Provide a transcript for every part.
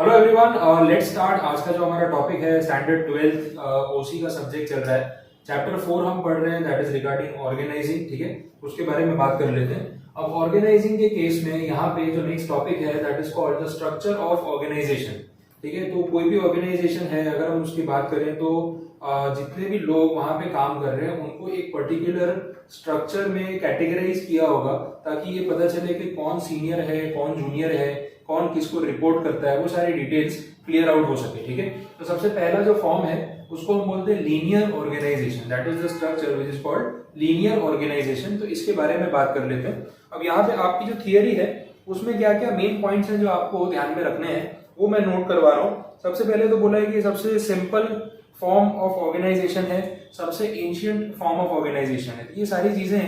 Hello everyone, let's start. आज का जो हमारा टॉपिक है स्टैंडर्ड 12th ओसी का सब्जेक्ट चल रहा है। चैप्टर 4 हम पढ़ रहे हैं, दैट इज रिगार्डिंग ऑर्गेनाइजिंग। ठीक है, उसके बारे में बात कर लेते हैं। अब ऑर्गेनाइजिंग के केस में यहाँ पे जो नेक्स्ट टॉपिक है that is called the structure of organisation. ठीक है, तो कोई भी ऑर्गेनाइजेशन है, अगर हम उसकी बात करें तो जितने भी लोग वहां पे काम कर रहे हैं उनको एक पर्टिकुलर स्ट्रक्चर में कैटेगराइज किया होगा, ताकि ये पता चले कि कौन सीनियर है, कौन जूनियर है, कौन किसको रिपोर्ट करता है, वो सारी डिटेल्स क्लियर आउट हो सके। ठीक है, तो सबसे पहला जो फॉर्म है उसको हम बोलते हैं linear organisation. That is the structure which is called linear organisation. तो इसके बारे में बात कर लेते हैं। अब यहाँ पे आपकी जो थियरी है उसमें क्या क्या मेन पॉइंट्स हैं जो आपको ध्यान में रखने हैं, वो मैं नोट करवा रहा हूँ। सबसे पहले तो बोला है कि सबसे सिंपल फॉर्म ऑफ ऑर्गेनाइजेशन है, सबसे एंशिएंट फॉर्म ऑफ ऑर्गेनाइजेशन है। ये सारी चीजें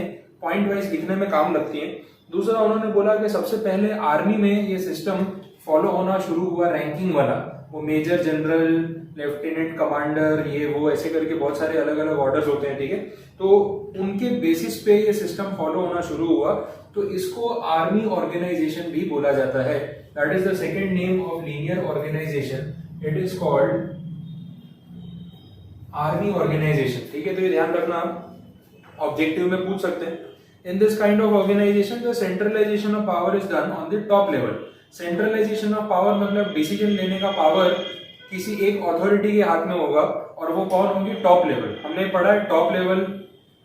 पॉइंट वाइज लिखने में काम लगती हैं। दूसरा उन्होंने बोला कि सबसे पहले आर्मी में ये सिस्टम फॉलो होना शुरू हुआ, रैंकिंग वाला। वो मेजर जनरल, लेफ्टिनेंट कमांडर, ये वो ऐसे करके बहुत सारे अलग अलग ऑर्डर्स होते हैं। ठीक है, तो उनके बेसिस पे ये सिस्टम फॉलो होना शुरू हुआ, तो इसको आर्मी ऑर्गेनाइजेशन भी बोला जाता है। That is the second name of linear organisation, it is called army organisation. ठीक है, तो ये ध्यान रखना, आप ऑब्जेक्टिव में पूछ सकते हैं। In this kind of organization, the centralization of power is done on the top level. Centralization of power मतलब डिसीजन लेने का पावर किसी एक अथॉरिटी के हाथ में होगा, और वो कौन होगी? Top level. हमने पढ़ा है top level,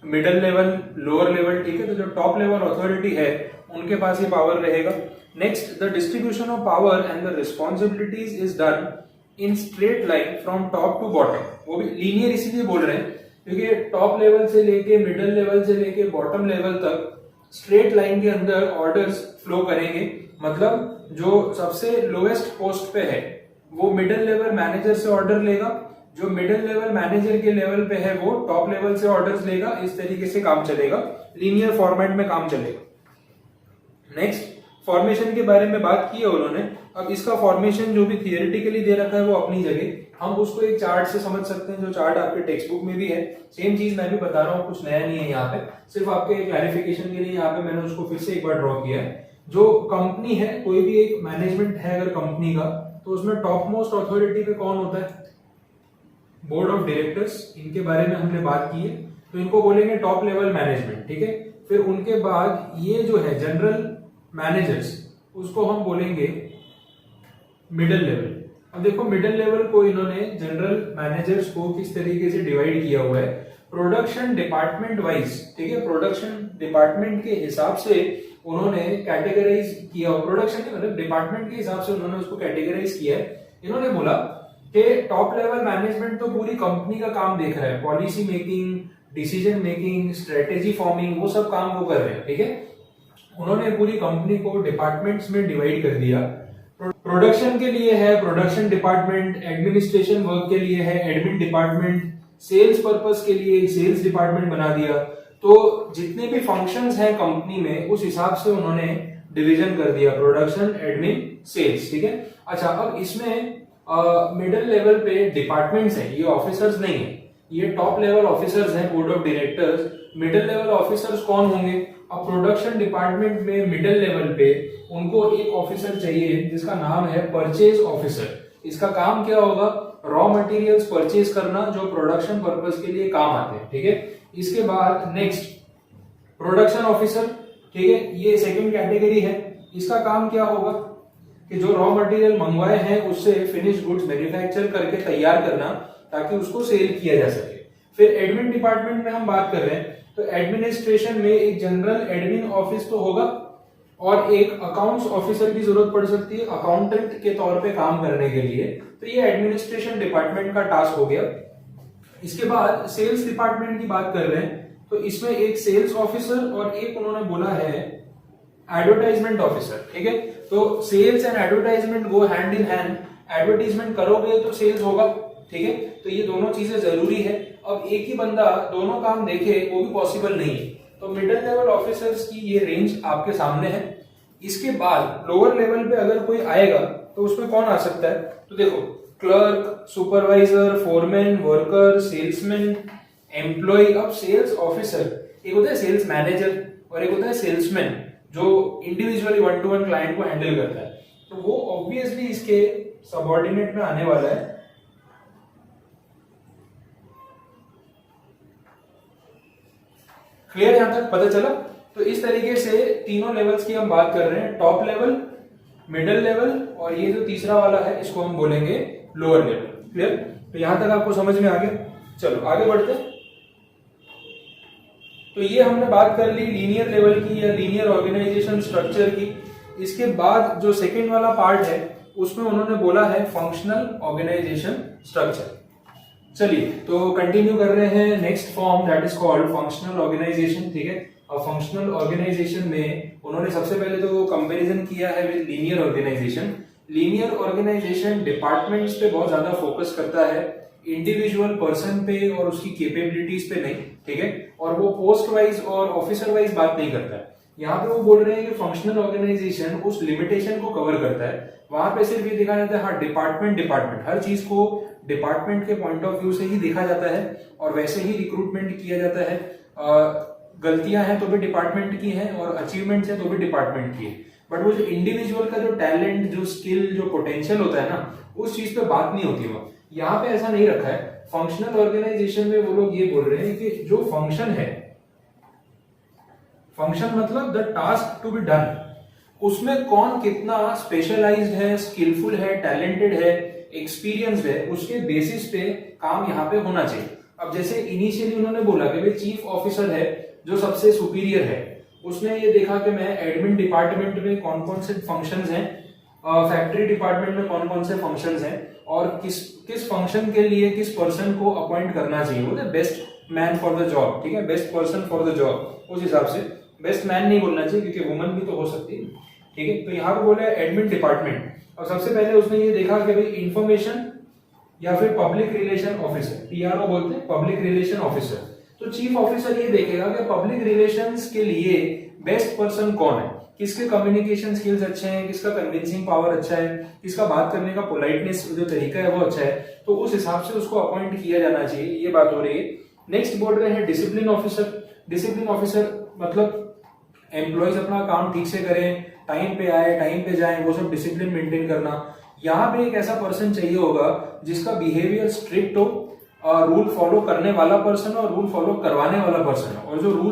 middle level, lower level. ठीक है, तो जो टॉप लेवल अथॉरिटी है उनके पास ये पावर रहेगा। Next, the distribution of power and the responsibilities is done in straight line from top to bottom. वो भी लीनियर इसीलिए बोल रहे हैं क्योंकि टॉप लेवल से लेके मिडिल लेवल से लेके बॉटम लेवल तक स्ट्रेट लाइन के अंदर ऑर्डर्स फ्लो करेंगे। मतलब जो सबसे लोएस्ट पोस्ट पे है वो मिडिल लेवल मैनेजर से ऑर्डर लेगा, जो मिडिल लेवल मैनेजर के लेवल पे है वो टॉप लेवल से ऑर्डर्स लेगा। इस तरीके से काम चलेगा, लीनियर फॉर्मेट में काम चलेगा। नेक्स्ट, फॉर्मेशन के बारे में बात की है उन्होंने। अब इसका फॉर्मेशन जो भी थियोरेटिकली दे रखा है वो अपनी जगह, हम उसको एक चार्ट से समझ सकते हैं, जो चार्ट आपके टेक्स्ट बुक में भी है। सेम चीज मैं भी बता रहा हूँ, कुछ नया नहीं है यहाँ पे, सिर्फ आपके क्लैरिफिकेशन के लिए यहाँ पे मैंने उसको फिर से एक बार ड्रॉ किया है। जो कंपनी है, कोई भी एक मैनेजमेंट है अगर कंपनी का, तो उसमें टॉप मोस्ट अथॉरिटी पे कौन होता है? Board of directors. इनके बारे में हमने बात की है, तो इनको बोलेंगे टॉप लेवल मैनेजमेंट। ठीक है, फिर उनके बाद ये जो है जनरल मैनेजर्स, उसको हम बोलेंगे मिडिल लेवल। अब देखो, मिडिल लेवल को इन्होंने जनरल मैनेजर्स को किस तरीके से डिवाइड किया हुआ है, प्रोडक्शन डिपार्टमेंट वाइज। ठीक है, प्रोडक्शन डिपार्टमेंट के हिसाब से उन्होंने कैटेगराइज किया, प्रोडक्शन मतलब डिपार्टमेंट के हिसाब से उन्होंने उसको कैटेगराइज किया है। इन्होंने बोला कि टॉप लेवल मैनेजमेंट तो पूरी कंपनी का काम देख रहा है, policy making, decision making, strategy forming, वो सब काम वो कर रहे हैं। ठीक है, उन्होंने पूरी कंपनी को डिपार्टमेंट्स में डिवाइड कर दिया। प्रोडक्शन के लिए है प्रोडक्शन डिपार्टमेंट, एडमिनिस्ट्रेशन वर्क के लिए है एडमिन डिपार्टमेंट, सेल्स पर्पस के लिए सेल्स डिपार्टमेंट बना दिया। तो जितने भी फंक्शंस हैं कंपनी में उस हिसाब से उन्होंने डिवीजन कर दिया, प्रोडक्शन, एडमिन, सेल्स। ठीक है, अच्छा, अब इसमें मिडिल लेवल पे डिपार्टमेंट्स हैं, ये ऑफिसर्स नहीं है, ये टॉप लेवल ऑफिसर्स हैं, board of directors. Middle level officers कौन होंगे? अब प्रोडक्शन डिपार्टमेंट में मिडिल लेवल पे उनको एक ऑफिसर चाहिए जिसका नाम है परचेज ऑफिसर। इसका काम क्या होगा? रॉ मटेरियल्स परचेज करना, जो प्रोडक्शन पर्पस के लिए काम आते हैं। ठीक है, इसके बाद नेक्स्ट प्रोडक्शन ऑफिसर। ठीक है, ये सेकंड कैटेगरी है। इसका काम क्या होगा कि जो रॉ मटेरियल मंगवाए हैं उससे फिनिश गुड्स मैन्युफैक्चर करके तैयार करना, ताकि उसको सेल किया जा सके। फिर एडमिन डिपार्टमेंट में हम बात कर रहे हैं, तो एडमिनिस्ट्रेशन में एक जनरल एडमिन ऑफिस तो होगा, और एक अकाउंट्स ऑफिसर की जरूरत पड़ सकती है अकाउंटेंट के तौर पे काम करने के लिए। तो ये एडमिनिस्ट्रेशन डिपार्टमेंट का टास्क हो गया। इसके बाद सेल्स डिपार्टमेंट की बात कर रहे हैं, तो इसमें एक सेल्स ऑफिसर और एक उन्होंने बोला है एडवर्टाइजमेंट ऑफिसर। ठीक है, तो sales and advertisement go hand in hand. Advertisement करोगे तो सेल्स होगा। ठीक है, तो ये दोनों चीजें जरूरी है। अब एक ही बंदा दोनों काम देखे वो भी पॉसिबल नहीं है, तो मिडिल लेवल ऑफिसर्स की ये रेंज आपके सामने है। इसके बाद लोअर लेवल पे अगर कोई आएगा तो उसमें कौन आ सकता है? तो देखो, clerk, supervisor, foreman, worker, salesman, employ. अब सेल्स ऑफिसर, एक होता है सेल्स मैनेजर और एक होता है सेल्समैन, जो इंडिविजुअली 1-to-1 क्लाइंट को हैंडल करता है। तो वो ऑब्वियसली इसके सबऑर्डिनेट में आने वाला है। क्लियर यहां तक पता चला? तो इस तरीके से तीनों लेवल्स की हम बात कर रहे हैं, टॉप लेवल, मिडिल लेवल और ये जो तीसरा वाला है इसको हम बोलेंगे लोअर लेवल। क्लियर? तो यहां तक आपको समझ में आ गया? चलो आगे बढ़ते हैं। तो ये हमने बात कर ली लीनियर लेवल की या लीनियर ऑर्गेनाइजेशन स्ट्रक्चर की। इसके बाद जो सेकेंड वाला पार्ट है उसमें उन्होंने बोला है फंक्शनल ऑर्गेनाइजेशन स्ट्रक्चर। चलिए तो कंटिन्यू कर रहे हैं next form that is called functional organisation. ठीक है, और फंक्शनल ऑर्गेनाइजेशन में उन्होंने सबसे पहले तो कंपैरिजन किया है with linear organisation. Linear organisation departments पे बहुत ज्यादा फोकस करता है, इंडिविजुअल पर्सन पे और उसकी कैपेबिलिटीज पे नहीं। ठीक है, और वो पोस्ट वाइज और ऑफिसर वाइज बात नहीं करता है। यहाँ पे वो बोल रहे हैं कि फंक्शनल ऑर्गेनाइजेशन उस लिमिटेशन को कवर करता है। वहां पे सिर्फ ये देखा जाता है हाँ डिपार्टमेंट हर चीज को डिपार्टमेंट के पॉइंट ऑफ व्यू से ही देखा जाता है और वैसे ही रिक्रूटमेंट किया जाता है। गलतियां हैं तो भी डिपार्टमेंट की हैं और अचीवमेंट्स हैं तो भी डिपार्टमेंट की है। बट वो जो इंडिविजुअल का जो टैलेंट, जो स्किल, जो पोटेंशियल होता है ना, उस चीज पे बात नहीं होती है। यहाँ पे ऐसा नहीं रखा है। फंक्शनल ऑर्गेनाइजेशन में वो लोग ये बोल रहे हैं कि जो फंक्शन है, फंक्शन मतलब the task to be done, उसमें कौन कितना स्पेशलाइज्ड है, स्किलफुल है, टैलेंटेड है, एक्सपीरियंस है, उसके बेसिस पे काम यहाँ पे होना चाहिए। अब जैसे इनिशियली उन्होंने बोला कि भाई चीफ ऑफिसर है जो सबसे सुपीरियर है, उसने ये देखा कि मैं एडमिन डिपार्टमेंट में कौन कौन से फंक्शंस हैं, फैक्ट्री डिपार्टमेंट में कौन कौन से फंक्शंस हैं और किस फंक्शन के लिए किस पर्सन को अपॉइंट करना चाहिए, बोले best man for the job. ठीक है, best person for the job, उस हिसाब से बेस्ट मैन नहीं बोलना चाहिए क्योंकि वुमन भी तो हो सकती है। ठीक है, तो यहाँ पे बोला एडमिन डिपार्टमेंट, और सबसे पहले उसने ये देखा कि भाई इंफॉर्मेशन या फिर पब्लिक रिलेशन ऑफिसर, पीआरओ बोलते हैं, पब्लिक रिलेशन ऑफिसर। तो चीफ ऑफिसर ये देखेगा कि पब्लिक रिलेशंस के लिए बेस्ट पर्सन कौन है, किसके कम्युनिकेशन स्किल्स अच्छे हैं, किसका कन्विंसिंग पावर अच्छा है, किसका बात करने का पोलाइटनेस जो तरीका है वो अच्छा है, तो उस हिसाब से उसको अपॉइंट किया जाना चाहिए। ये बात हो रही है। नेक्स्ट बोल रहे हैं डिसिप्लिन ऑफिसर। डिसिप्लिन ऑफिसर मतलब एम्प्लॉयज अपना काम ठीक से करें, टाइम पे आए, टाइम पे जाएं, वो सब डिसिप्लिन मेंटेन करना। यहाँ पे एक ऐसा पर्सन चाहिए होगा जिसका बिहेवियर स्ट्रिक्ट हो, रूल फॉलो करने वाला पर्सन और रूल फॉलो करवाने वाला पर्सन है, और जो रूल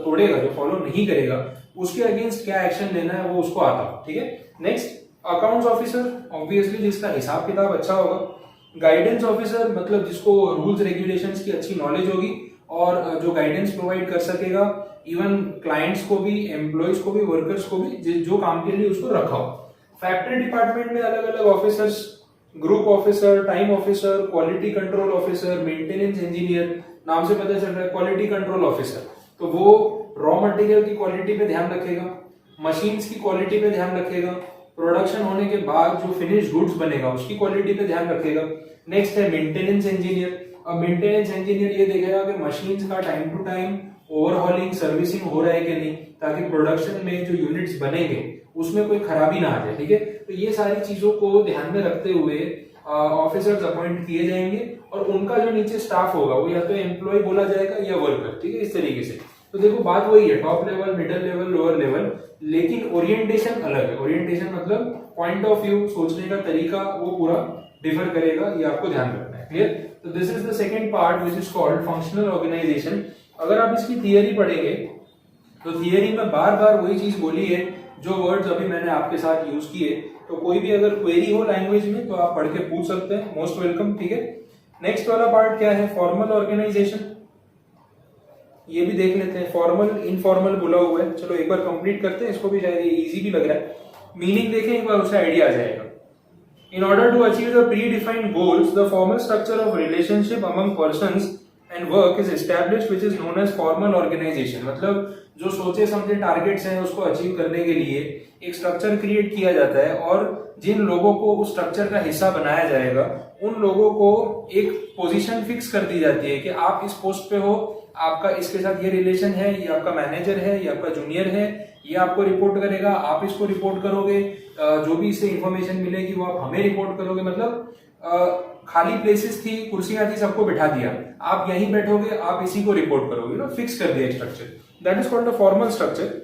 तोड़ेगा, जो फॉलो नहीं करेगा, उसके अगेंस्ट क्या एक्शन लेना है वो उसको आता हो। ठीक है, नेक्स्ट अकाउंट्स ऑफिसर, ऑब्वियसली जिसका हिसाब किताब अच्छा होगा। गाइडेंस ऑफिसर मतलब जिसको रूल्स रेगुलेशंस की अच्छी नॉलेज होगी और जो गाइडेंस प्रोवाइड कर सकेगा इवन क्लाइंट्स को भी, एम्प्लॉयज को भी, वर्कर्स को भी, जो काम के लिए उसको रखा हो। फैक्ट्री डिपार्टमेंट में अलग अलग officers, group officer, time officer, quality control officer, maintenance engineer, नाम से पता चल रहा है क्वालिटी कंट्रोल ऑफिसर। तो वो रॉ मटेरियल की क्वालिटी पे ध्यान रखेगा, मशीन्स की क्वालिटी पे ध्यान रखेगा, प्रोडक्शन होने के बाद जो फिनिश गुड्स बनेगा उसकी क्वालिटी पे ध्यान रखेगा। नेक्स्ट है मेंटेनेंस इंजीनियर। अब मेंटेनेंस इंजीनियर ये देखेगा कि मशीन्स का time to time overhauling, servicing हो रहा है कि नहीं, ताकि प्रोडक्शन में जो यूनिट्स बनेंगे उसमें कोई खराबी ना आ जाए। ठीक है, तो ये सारी चीजों को ध्यान में रखते हुए ऑफिसर्स अपॉइंट किए जाएंगे और उनका जो नीचे स्टाफ होगा वो या तो एम्प्लॉय बोला जाएगा या वर्कर। ठीक है, इस तरीके से। तो देखो बात वही है, top level, middle level, lower level, लेकिन ओरिएंटेशन अलग है। ओरिएंटेशन मतलब पॉइंट ऑफ व्यू, सोचने का तरीका वो पूरा डिफर करेगा, ये आपको ध्यान रखना है। क्लियर? तो this is the second part which is called functional organisation. अगर आप इसकी थियरी पढ़ेंगे तो थियरी में बार बार वही चीज बोली है जो वर्ड्स अभी मैंने आपके साथ यूज किए। तो कोई भी अगर क्वेरी हो लैंग्वेज में तो आप पढ़ के पूछ सकते हैं, मोस्ट वेलकम। ठीक है, नेक्स्ट वाला पार्ट क्या है, फॉर्मल ऑर्गेनाइजेशन। ये भी देख लेते हैं, फॉर्मल इनफॉर्मल बोला हुआ है। चलो एक बार कंप्लीट करते हैं इसको भी, शायद ये इजी भी लग रहा है। मीनिंग देखें एक बार, उससे आइडिया आ जाएगा। In order to achieve the predefined goals, the formal structure of relationship among persons and work is established, which is known as formal organization। मतलब जो सोचे समझे टारगेट्स हैं उसको अचीव करने के लिए एक स्ट्रक्चर क्रिएट किया जाता है और जिन लोगों को उस स्ट्रक्चर का हिस्सा बनाया जाएगा उन लोगों को एक पोजीशन फिक्स कर दी जाती है कि आप इस पोस्ट पे हो, आपका इसके साथ ये रिलेशन है, ये आपका मैनेजर है, ये आपका जूनियर है, ये आपको रिपोर्ट करेगा, आप इसको रिपोर्ट करोगे, जो भी इससे इंफॉर्मेशन मिलेगी वो आप हमें रिपोर्ट करोगे। मतलब खाली प्लेसेस थी, कुर्सियां थी, सबको बिठा दिया, आप यहीं बैठोगे, आप इसी को रिपोर्ट करोगे ना, फिक्स कर दिया structure. That is called the formal structure.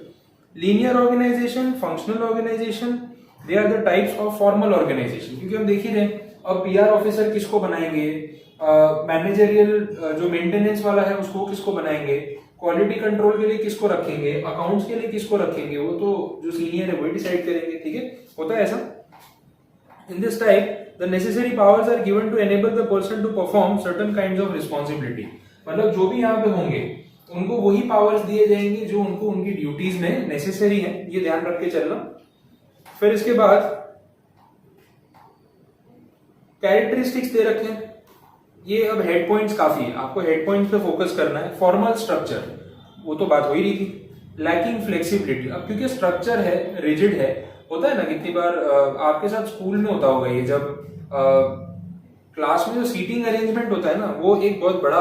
Linear organisation, functional organisation they are the types of formal organisation. क्योंकि हम देख ही रहे अब पीआर ऑफिसर किसको बनाएंगे, मैनेजरियल जो मेंटेनेंस वाला है उसको किसको बनाएंगे, क्वालिटी कंट्रोल के लिए किसको रखेंगे, अकाउंट्स के लिए किसको रखेंगे, वो तो जो सीनियर है वही डिसाइड करेंगे। ठीक है, होता है ऐसा। In this type the necessary powers are given to enable the person to perform certain kinds of responsibility. मतलब जो भी यहाँ पे होंगे उनको वही पावर्स दिए जाएंगे जो उनको उनकी ड्यूटीज में नेसेसरी है, ये ध्यान रख के चलना। फिर इसके बाद कैरेक्टरिस्टिक्स दे रखे हैं, ये अब हेड पॉइंट्स काफी है, आपको हेड पॉइंट्स पे फोकस करना है। फॉर्मल स्ट्रक्चर, वो तो बात हो ही रही थी। लैकिंग फ्लेक्सिबिलिटी, अब क्योंकि स्ट्रक्चर है, रिजिड है, होता है ना कितनी बार आपके साथ स्कूल में होता होगा ये, जब क्लास में जो सीटिंग अरेंजमेंट होता है ना, वो एक बहुत बड़ा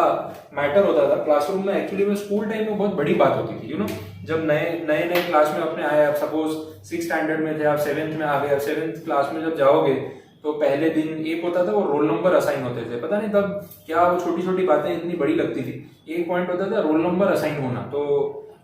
मैटर होता था क्लासरूम में। एक्चुअली में स्कूल टाइम में बहुत बड़ी बात होती थी, यू नो, जब नए क्लास में अपने आए, आप सपोज 6th स्टैंडर्ड में थे, आप 7th में आ गए, 7th क्लास में जब जाओगे तो पहले दिन एक होता था वो रोल नंबर असाइन होते थे। पता नहीं तब क्या वो छोटी छोटी बातें इतनी बड़ी लगती थी। एक पॉइंट होता था रोल नंबर असाइन होना, तो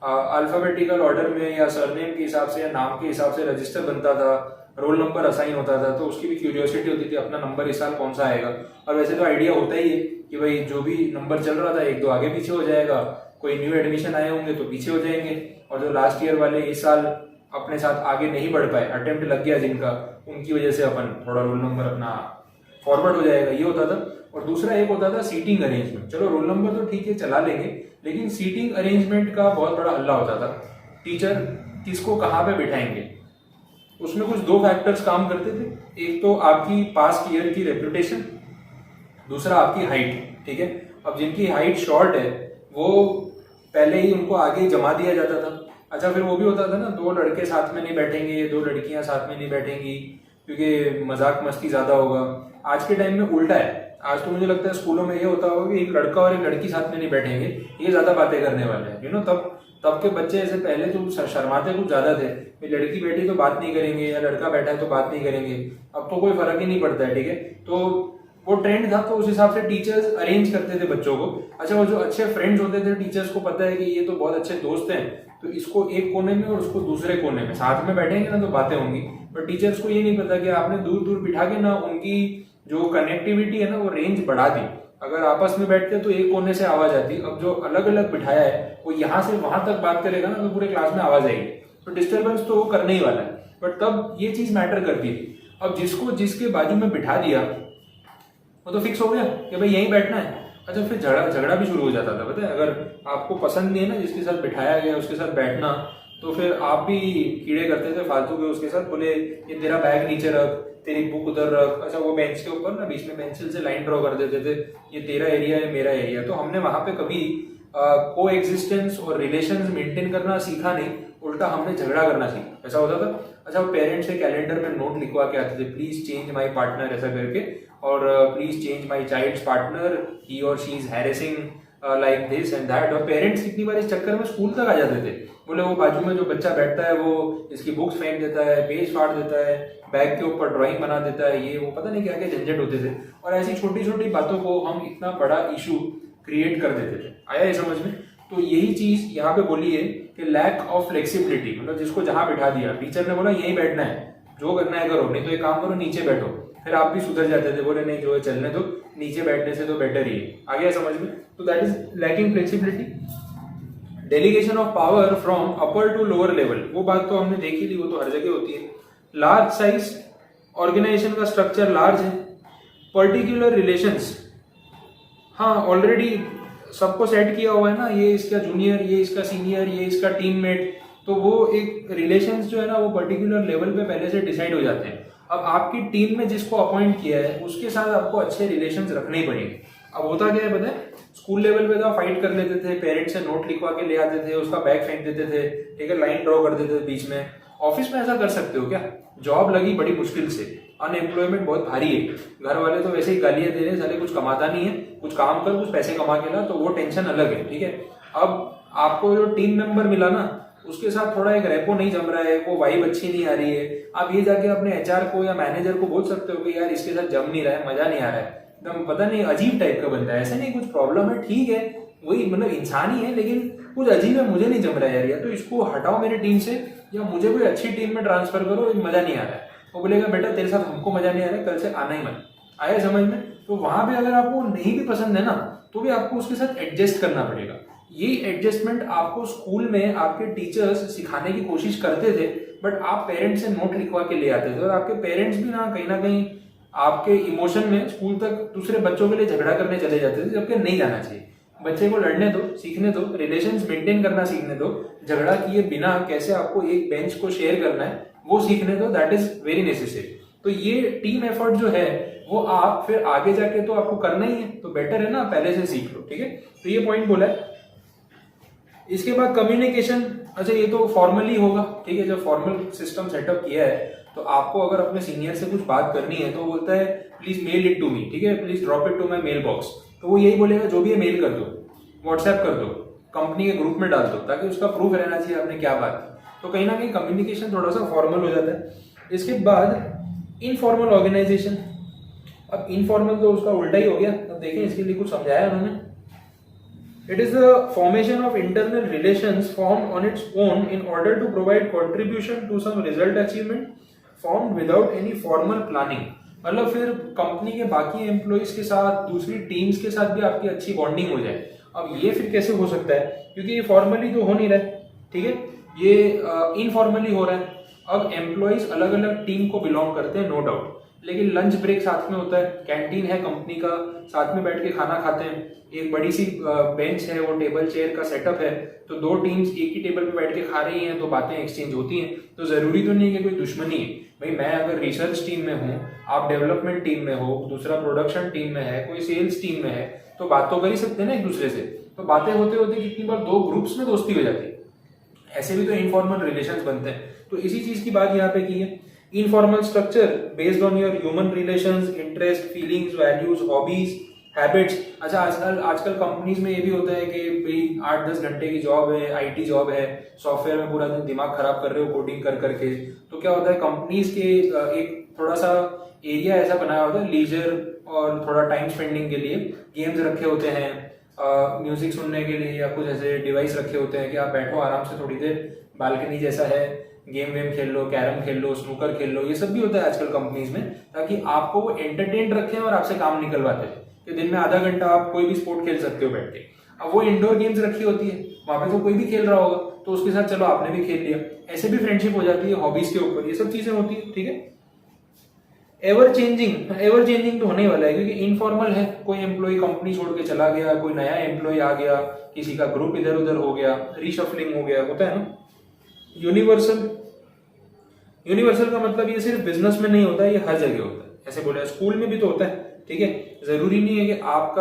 अल्फाबेटिकल ऑर्डर में या सरनेम के हिसाब से या नाम के हिसाब से रजिस्टर बनता था, रोल नंबर असाइन होता था। तो उसकी भी क्यूरियोसिटी होती थी अपना नंबर इस साल कौन सा आएगा। और वैसे तो आइडिया होता ही है कि भाई जो भी नंबर चल रहा था एक दो आगे पीछे हो जाएगा, कोई न्यू एडमिशन आए होंगे तो पीछे हो जाएंगे, और जो लास्ट ईयर वाले इस साल अपने साथ आगे नहीं बढ़ पाए, अटेम्प्ट लग गया जिनका, उनकी वजह से अपन थोड़ा रोल नंबर अपना फॉरवर्ड हो जाएगा, ये होता था। और दूसरा एक होता था सीटिंग अरेंजमेंट। चलो रोल नंबर तो ठीक है चला लेंगे, लेकिन सीटिंग अरेंजमेंट का बहुत बड़ा हल्ला होता था। टीचर किसको कहाँ पे बिठाएंगे, उसमें कुछ दो फैक्टर्स काम करते थे। एक तो आपकी पास्ट ईयर की रेपुटेशन, दूसरा आपकी हाइट। ठीक है, अब जिनकी हाइट शॉर्ट है वो पहले ही उनको आगे जमा दिया जाता था। अच्छा, फिर वो भी होता था ना, दो लड़के साथ में नहीं बैठेंगे, दो लड़कियां साथ में नहीं बैठेंगी, क्योंकि मजाक मस्ती ज्यादा होगा। आज के टाइम में उल्टा है। आज तो मुझे लगता है स्कूलों में ये होता होगा कि एक लड़का और एक लड़की साथ में नहीं बैठेंगे, ये ज्यादा बातें करने वाले हैं, यू नो। तब के बच्चे ऐसे पहले तो शर्माते कुछ ज्यादा थे, लड़की बैठी तो बात नहीं करेंगे या लड़का बैठा है तो बात नहीं करेंगे। अब तो कोई फर्क ही नहीं पड़ता है। ठीक है, तो वो ट्रेंड था, तो उस हिसाब से टीचर्स अरेंज करते थे बच्चों को। अच्छा, वो जो अच्छे फ्रेंड्स होते थे, टीचर्स को पता है कि ये तो बहुत अच्छे दोस्त हैं, तो इसको एक कोने में और उसको दूसरे कोने में, साथ में बैठेंगे ना तो बातें होंगी। पर टीचर्स को ये नहीं पता कि आपने दूर दूर बिठा के ना उनकी जो कनेक्टिविटी है ना वो रेंज बढ़ा दी। अगर आपस में बैठते तो एक कोने से आवाज आती, अब जो अलग अलग बिठाया है वो यहाँ से वहां तक बात करेगा ना तो पूरे क्लास में आवाज आएगी, तो डिस्टर्बेंस तो वो करने ही वाला है। बट तब ये चीज मैटर करती थी। अब जिसको जिसके बाजू में बिठा दिया वो तो फिक्स हो गया कि भाई यहीं बैठना है। अच्छा, फिर झगड़ा भी शुरू हो जाता था। पता है, अगर आपको पसंद नहीं है ना जिसके साथ बिठाया गया उसके साथ बैठना, तो फिर आप भी कीड़े करते थे फालतू के उसके साथ। बोले ये तेरा बैग नीचे रख, तेरी बुक उधर रख। अच्छा, वो बेंच के ऊपर ना बीच में पेंसिल से लाइन ड्रॉ कर देते थे, ये तेरा एरिया है मेरा एरिया। तो हमने वहां पे कभी को एग्जिस्टेंस और रिलेशंस मेंटेन करना सीखा नहीं, उल्टा हमने झगड़ा करना सीखा। ऐसा होता था। अच्छा, वो पेरेंट्स से कैलेंडर में नोट लिखवा के आते थे, प्लीज चेंज माई पार्टनर, ऐसा करके, और please change my child's partner, he और she is harassing like this and that. और पेरेंट्स कितनी बार इस चक्कर में स्कूल तक आ जाते थे। बोले वो बाजू में जो बच्चा बैठता है वो इसकी बुक्स फेंक देता है, पेज फाड़ देता है, बैग के ऊपर ड्राइंग बना देता है, ये वो पता नहीं क्या क्या झंझट होते थे। और ऐसी छोटी छोटी बातों को हम इतना बड़ा इशू क्रिएट कर देते थे। आया ये समझ में? तो यही चीज यहाँ पे बोली है कि लैक ऑफ फ्लेक्सिबिलिटी, मतलब जिसको जहां बिठा दिया, टीचर ने बोला यही बैठना है, जो करना है करो, नहीं तो एक काम करो नीचे बैठो। फिर आप भी सुधर जाते थे, बोले नहीं जो है चलने दो, नीचे बैठने से तो बेटर ही है। आ गया समझ में? तो that is lacking flexibility. Delegation of power from upper two lower level, वो बात तो हमने देखी थी, वो तो हर जगह होती है। लार्ज साइज ऑर्गेनाइजेशन का स्ट्रक्चर लार्ज है। पर्टिकुलर रिलेशंस, हाँ ऑलरेडी सबको सेट किया हुआ है ना, ये इसका जूनियर, ये इसका सीनियर, ये इसका टीममेट, तो वो एक रिलेशंस जो है ना वो पर्टिकुलर लेवल पे पहले से डिसाइड हो जाते हैं। अब आपकी टीम में जिसको अपॉइंट किया है उसके साथ आपको अच्छे रिलेशंस रखने ही पड़ेंगे। अब होता क्या है पता है, स्कूल लेवल पे तो फाइट कर लेते थे, पेरेंट्स से नोट लिखवा के ले आते थे, उसका बैग फेंक देते थे, ठीक है, लाइन ड्रॉ कर देते थे बीच में। ऑफिस में ऐसा कर सकते हो क्या? जॉब लगी बड़ी मुश्किल से, अनएम्प्लॉयमेंट बहुत भारी है, घर वाले तो वैसे ही गालियां दे रहे हैं, साले कुछ कमाता नहीं है, कुछ काम कर, कुछ पैसे कमा के ला, तो वो टेंशन अलग है। ठीक है, अब आपको जो टीम मेंबर मिला ना उसके साथ थोड़ा एक रेपो नहीं जम रहा है, वो वाइब अच्छी नहीं आ रही है, आप ये जाके अपने एचआर को या मैनेजर को बोल सकते हो कि यार इसके साथ जम नहीं रहा है, मजा नहीं आ रहा है, एकदम पता नहीं अजीब टाइप का बंदा है, ऐसे नहीं कुछ प्रॉब्लम है, ठीक है वही मतलब इंसान ही है लेकिन कुछ अजीब है, मुझे नहीं जम रहा है यार, या तो इसको हटाओ मेरी टीम से या मुझे कोई अच्छी टीम में ट्रांसफर करो, मजा नहीं आ रहा है। वो बोलेगा बेटा तेरे साथ हमको मजा नहीं आ रहा, कल से आना ही मत। आया समझ में? तो वहां पे अगर आपको नहीं भी पसंद है ना, तो भी आपको उसके साथ एडजस्ट करना पड़ेगा। ये एडजस्टमेंट आपको स्कूल में आपके टीचर्स सिखाने की कोशिश करते थे, बट आप पेरेंट्स से नोट लिखवा के ले आते थे, और आपके पेरेंट्स भी ना कहीं आपके इमोशन में स्कूल तक दूसरे बच्चों के लिए झगड़ा करने चले जाते थे, जबकि नहीं जाना चाहिए। बच्चे को लड़ने दो, सीखने दो, रिलेशंस मेंटेन करना सीखने दो, झगड़ा किए बिना कैसे आपको एक बेंच को शेयर करना है वो सीखने दो, दैट इज वेरी नेसेसरी। तो ये टीम एफर्ट जो है वो आप फिर आगे जाके तो आपको करना ही है, तो बेटर है ना पहले से सीख लो, ठीक है। तो ये पॉइंट बोला है। इसके बाद कम्युनिकेशन, अच्छा ये तो फॉर्मली होगा, ठीक है। जब फॉर्मल सिस्टम सेटअप किया है तो आपको अगर अपने सीनियर से कुछ बात करनी है तो बोलता है please mail it to me, ठीक है, please drop it to my mail box. तो वो यही बोलेगा जो भी है मेल कर दो, व्हाट्सएप कर दो, कंपनी के ग्रुप में डाल दो, ताकि उसका प्रूफ रहना चाहिए आपने क्या बात की। तो कहीं ना कहीं कम्युनिकेशन थोड़ा सा फॉर्मल हो जाता है। इसके बाद इनफॉर्मल ऑर्गेनाइजेशन। अब इनफॉर्मल तो उसका उल्टा ही हो गया। तो देखें इसके लिए कुछ समझाया उन्होंने। It is the formation of internal relations formed on its own in order to provide contribution to some result achievement formed without any formal planning। मतलब फिर कंपनी के बाकी एम्प्लॉइज के साथ, दूसरी टीम्स के साथ भी आपकी अच्छी बॉन्डिंग हो जाए। अब ये फिर कैसे हो सकता है, क्योंकि ये फॉर्मली तो हो नहीं रहा है, ठीक है, ये इनफॉर्मली हो रहा है। अब एम्प्लॉइज अलग अलग टीम को बिलोंग करते हैं, नो डाउट, लेकिन लंच ब्रेक साथ में होता है, कैंटीन है कंपनी का, साथ में बैठ के खाना खाते हैं, एक बड़ी सी बेंच है, वो टेबल चेयर का सेटअप है, तो दो टीम्स एक ही टेबल पे बैठ के खा रही हैं, तो बातें एक्सचेंज होती हैं। तो जरूरी तो नहीं है कि कोई दुश्मनी है। भाई मैं अगर रिसर्च टीम में हूँ, आप डेवलपमेंट टीम में हो, दूसरा प्रोडक्शन टीम में है, कोई सेल्स टीम में है, तो बात तो कर ही सकते हैं ना एक दूसरे से। तो बातें होते होते कितनी बार दो ग्रुप्स में दोस्ती हो जाती है। ऐसे भी तो इनफॉर्मल रिलेशंस बनते हैं। तो इसी चीज की बात यहाँ पे की है। Informal structure based on your human relations, interest, feelings, values, hobbies, habits. अच्छा आजकल कंपनीज में ये भी होता है कि भाई 8-10 घंटे की जॉब है, आईटी जॉब है, सॉफ्टवेयर में पूरा दिन दिमाग खराब कर रहे हो कोडिंग कर करके। तो क्या होता है, कंपनीज के एक थोड़ा सा एरिया ऐसा बनाया होता है लीजर और थोड़ा टाइम स्पेंडिंग के लिए। गेम्स रखे होते हैं, म्यूजिक सुनने के लिए, या कुछ ऐसे डिवाइस रखे होते हैं कि आप बैठो आराम से थोड़ी देर, बालकनी जैसा है, गेम वेम खेल लो, कैरम खेल लो, स्नूकर खेल लो। ये सब भी होता है आजकल कंपनीज में, ताकि आपको वो एंटरटेन रखें और आपसे काम निकलवाते हैं कि दिन में आधा घंटा आप कोई भी स्पोर्ट खेल सकते हो बैठ के। अब वो इंडोर गेम्स रखी होती है, वहां पे तो कोई भी खेल रहा होगा, तो उसके साथ चलो आपने भी खेल लिया, ऐसे भी फ्रेंडशिप हो जाती है हॉबीज के ऊपर। ये सब चीजें होती है, ठीक है। एवर चेंजिंग तो होने वाला है, क्योंकि इनफॉर्मल है। कोई एम्प्लॉय कंपनी छोड़ के चला गया, कोई नया एम्प्लॉय आ गया, किसी का ग्रुप इधर उधर हो गया, रीशफलिंग हो गया, होता है ना। यूनिवर्सल का मतलब ये सिर्फ बिजनेस में नहीं होता है, ये हर जगह होता है। ऐसे बोले स्कूल में भी तो होता है, ठीक है। जरूरी नहीं है कि आप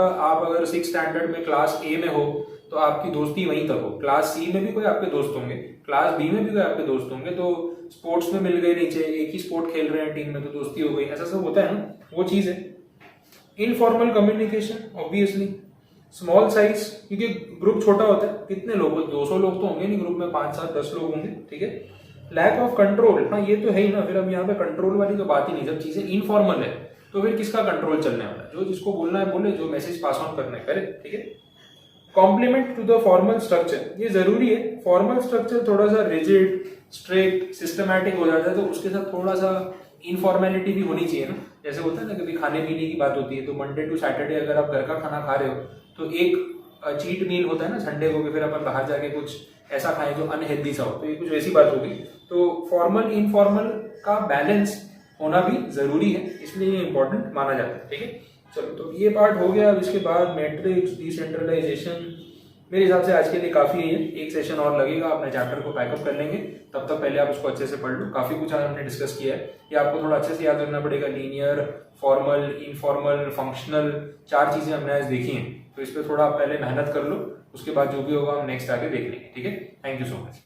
अगर 6th स्टैंडर्ड में क्लास ए में हो तो आपकी दोस्ती वहीं तक हो, क्लास सी में भी कोई आपके दोस्त होंगे, क्लास बी में भी कोई आपके दोस्त होंगे। तो स्पोर्ट्स में मिल गए नीचे, एक ही स्पोर्ट खेल रहे हैं टीम में, तो दोस्ती हो गई, ऐसा सब होता है ना, वो चीज है। Informal communication obviously small size, क्योंकि ग्रुप छोटा होता है। कितने लोग, 200 लोग तो होंगे नहीं ग्रुप में, 5, 7, 10 लोग होंगे, ठीक है। लैक ऑफ कंट्रोल, हाँ ये तो है ही ना। फिर अब यहाँ पे कंट्रोल वाली तो बात ही नहीं। जब चीजें इनफॉर्मल है तो फिर किसका कंट्रोल चलने वाला है? जो जिसको बोलना है बोले, जो मैसेज पास ऑन करना है करे, ठीक है। Compliment to the formal structure, ये जरूरी है। फॉर्मल स्ट्रक्चर थोड़ा सा रिजिड, स्ट्रिक्ट, सिस्टमैटिक हो जाता है, तो उसके साथ थोड़ा सा इनफॉर्मेलिटी भी होनी चाहिए ना। जैसे होता है ना, कभी खाने पीने की बात होती है, तो मंडे टू सैटरडे अगर आप घर का खाना खा रहे हो तो एक चीट मील होता है ना संडे को, कि फिर अपन बाहर जाके कुछ ऐसा खाएं जो अनहेल्दी सा हो। तो ये कुछ वैसी बात होगी। तो फॉर्मल इनफॉर्मल का बैलेंस होना भी जरूरी है, इसलिए ये इंपॉर्टेंट माना जाता है, ठीक है। चलो, तो ये पार्ट हो गया। अब इसके बाद मैट्रिक्स, डिसेंट्रलाइजेशन, मेरे हिसाब से आज के लिए काफी है। एक सेशन और लगेगा, अपने चैप्टर को पैकअप कर लेंगे, तब तक पहले आप उसको अच्छे से पढ़ लो। काफी कुछ आज हमने डिस्कस किया है, ये आपको थोड़ा अच्छे से याद रखना पड़ेगा। लीनियर, फॉर्मल, इनफॉर्मल, फंक्शनल, 4 चीजें हमने आज देखी हैं। तो इस पर थोड़ा आप पहले मेहनत कर लो, उसके बाद जो भी होगा हम नेक्स्ट आके देख लेंगे, ठीक है। Thank you so much.